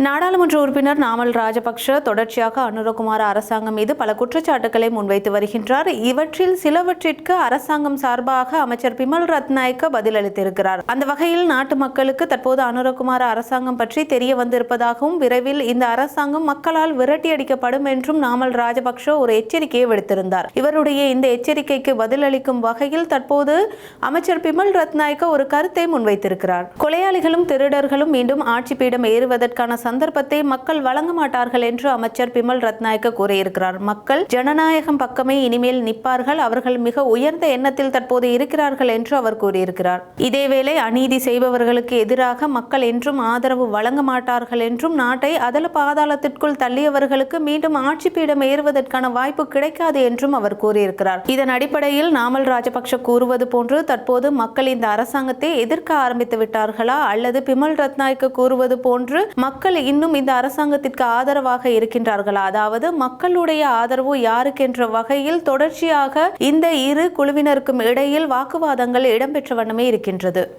நாடாளுமன்ற உறுப்பினர் நாமல் ராஜபக்ஷ தொடர்ச்சியாக அனுரகுமார அரசாங்கம் மீது பல குற்றச்சாட்டுகளை முன்வைத்து வருகின்றார். இவற்றில் சிலவற்றிற்கு அரசாங்கம் சார்பாக அமைச்சர் பிமல் ரத்நாயக்க பதிலளித்திருக்கிறார். அந்த வகையில் நாட்டு மக்களுக்கு தற்போது அனுரகுமார அரசாங்கம் பற்றி தெரிய வந்திருப்பதாகவும் விரைவில் இந்த அரசாங்கம் மக்களால் விரட்டியடிக்கப்படும் என்றும் நாமல் ராஜபக்ஷ ஒரு எச்சரிக்கையை விடுத்திருந்தார். இவருடைய இந்த எச்சரிக்கைக்கு பதிலளிக்கும் வகையில் தற்போது அமைச்சர் பிமல் ரத்நாயக்க ஒரு கருத்தை முன்வைத்திருக்கிறார். கொலையாளிகளும் திருடர்களும் மீண்டும் ஆட்சி பீடம் ஏறுவதற்கான சந்தர்ப்பத்தை மக்கள் வழங்க மாட்டார்கள் என்று அமைச்சர் பிமல் ரத்நாயக்க கூறியிருக்கிறார். மக்கள் ஜனநாயகம் பக்கமே இனிமேல் நிற்பார்கள். அவர்கள் மிக உயர்ந்த எண்ணத்தில் தற்போது இருக்கிறார்கள் என்று அவர் கூறியிருக்கிறார். இதேவேளை அநீதி செய்பவர்களுக்கு எதிராக மக்கள் என்றும் ஆதரவு வழங்க மாட்டார்கள் என்றும் நாட்டை அதல பாதாளத்திற்குள் தள்ளியவர்களுக்கு மீண்டும் ஆட்சி பீடம் ஏறுவதற்கான வாய்ப்பு கிடைக்காது என்றும் அவர் கூறியிருக்கிறார். இதன் அடிப்படையில் நாமல் ராஜபக்ஷ கூறுவது போன்று தற்போது மக்கள் இந்த அரசாங்கத்தை எதிர்க்க ஆரம்பித்து விட்டார்களா அல்லது பிமல் ரத்நாயக்க கூறுவது போன்று மக்கள் இன்னும் இந்த அரசாங்கத்திற்கு ஆதரவாக இருக்கின்றார்களா, அதாவது மக்களுடைய ஆதரவு யாருக்கு என்ற வகையில் தொடர்ச்சியாக இந்த இரு குழுவினருக்கும் இடையில் வாக்குவாதங்கள் இடம்பெற்ற வண்ணமே இருக்கின்றது.